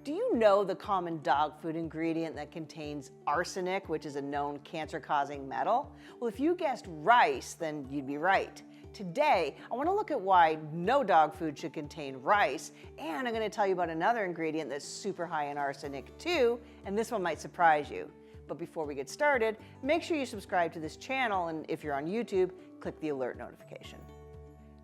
Do you know the common dog food ingredient that contains arsenic, which is a known cancer-causing metal? Well, if you guessed rice, then you'd be right. Today, I want to look at why no dog food should contain rice, and I'm going to tell you about another ingredient that's super high in arsenic too, and this one might surprise you. But before we get started, make sure you subscribe to this channel, and if you're on YouTube, click the alert notification.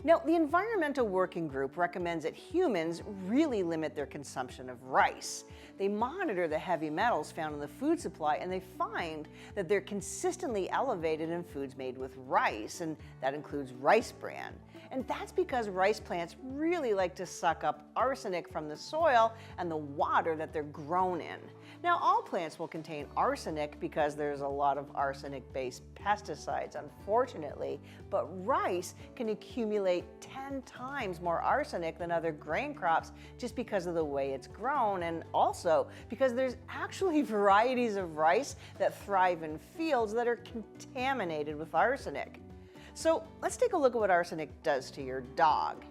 Now, the Environmental Working Group recommends that humans really limit their consumption of rice. They monitor the heavy metals found in the food supply, and they find that they're consistently elevated in foods made with rice, and that includes rice bran. And that's because rice plants really like to suck up arsenic from the soil and the water that they're grown in. Now, all plants will contain arsenic because there's a lot of arsenic-based pesticides, unfortunately, but rice can accumulate 10 times more arsenic than other grain crops just because of the way it's grown, and also because there's actually varieties of rice that thrive in fields that are contaminated with arsenic. So let's take a look at what arsenic does to your dog.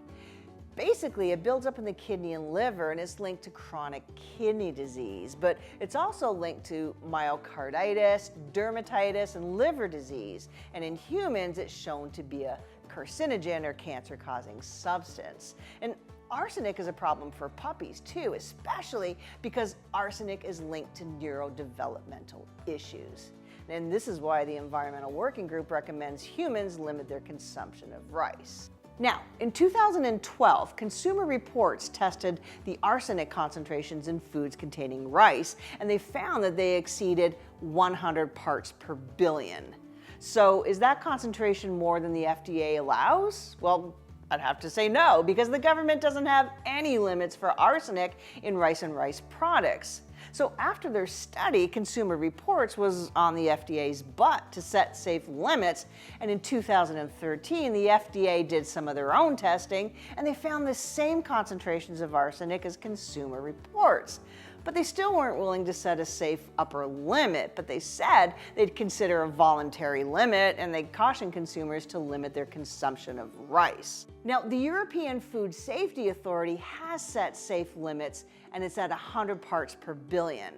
Basically, it builds up in the kidney and liver, and it's linked to chronic kidney disease, but it's also linked to myocarditis, dermatitis, and liver disease. And in humans, it's shown to be a carcinogen or cancer-causing substance. And arsenic is a problem for puppies too, especially because arsenic is linked to neurodevelopmental issues. And this is why the Environmental Working Group recommends humans limit their consumption of rice. Now, in 2012, Consumer Reports tested the arsenic concentrations in foods containing rice, and they found that they exceeded 100 parts per billion. So is that concentration more than the FDA allows? Well, I'd have to say no, because the government doesn't have any limits for arsenic in rice and rice products. So after their study, Consumer Reports was on the FDA's butt to set safe limits, and in 2013, the FDA did some of their own testing, and they found the same concentrations of arsenic as Consumer Reports. But they still weren't willing to set a safe upper limit, but they said they'd consider a voluntary limit, and they cautioned consumers to limit their consumption of rice. Now, the European Food Safety Authority has set safe limits, and it's at 100 parts per billion.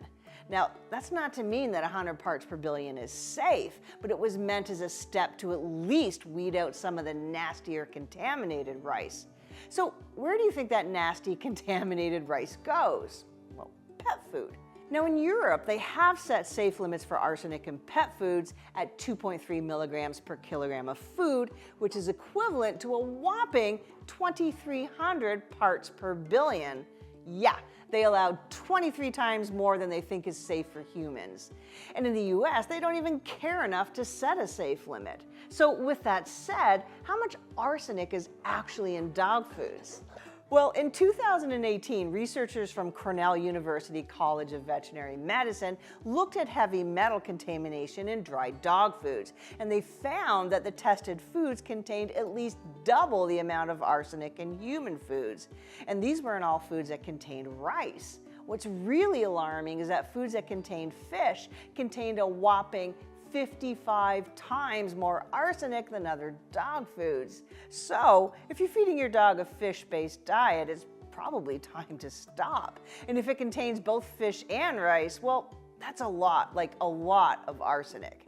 Now, that's not to mean that 100 parts per billion is safe, but it was meant as a step to at least weed out some of the nastier contaminated rice. So where do you think that nasty contaminated rice goes? Well, pet food. Now in Europe, they have set safe limits for arsenic in pet foods at 2.3 milligrams per kilogram of food, which is equivalent to a whopping 2,300 parts per billion. Yeah, they allowed 23 times more than they think is safe for humans. And in the US, they don't even care enough to set a safe limit. So with that said, how much arsenic is actually in dog foods? Well, in 2018, researchers from Cornell University College of Veterinary Medicine looked at heavy metal contamination in dry dog foods, and they found that the tested foods contained at least double the amount of arsenic in human foods. And these weren't all foods that contained rice. What's really alarming is that foods that contained fish contained a whopping 55 times more arsenic than other dog foods. So if you're feeding your dog a fish-based diet, it's probably time to stop. And if it contains both fish and rice, well, that's a lot of arsenic.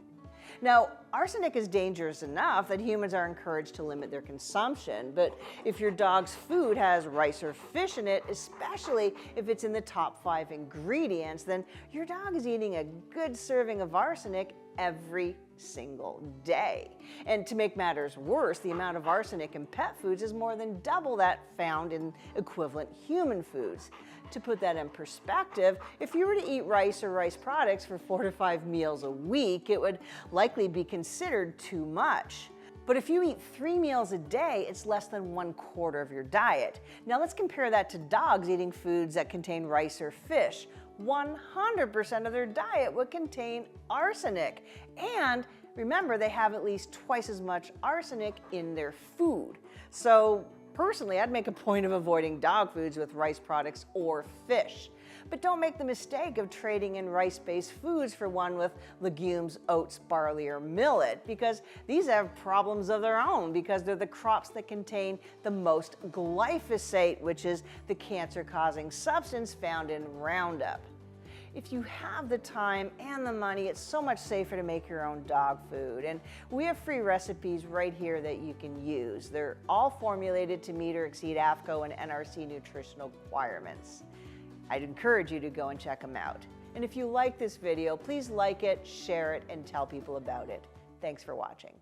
Now, arsenic is dangerous enough that humans are encouraged to limit their consumption, but if your dog's food has rice or fish in it, especially if it's in the top 5 ingredients, then your dog is eating a good serving of arsenic every single day. And to make matters worse, the amount of arsenic in pet foods is more than double that found in equivalent human foods. To put that in perspective, if you were to eat rice or rice products for 4 to 5 meals a week, it would likely be considered too much. But if you eat 3 meals a day, it's less than 1/4 of your diet. Now let's compare that to dogs eating foods that contain rice or fish. 100% of their diet would contain arsenic. And remember, they have at least twice as much arsenic in their food. So Personally, I'd make a point of avoiding dog foods with rice products or fish. But don't make the mistake of trading in rice-based foods for one with legumes, oats, barley, or millet, because these have problems of their own because they're the crops that contain the most glyphosate, which is the cancer-causing substance found in Roundup. If you have the time and the money, it's so much safer to make your own dog food. And we have free recipes right here that you can use. They're all formulated to meet or exceed AAFCO and NRC nutritional requirements. I'd encourage you to go and check them out. And if you like this video, please like it, share it, and tell people about it. Thanks for watching.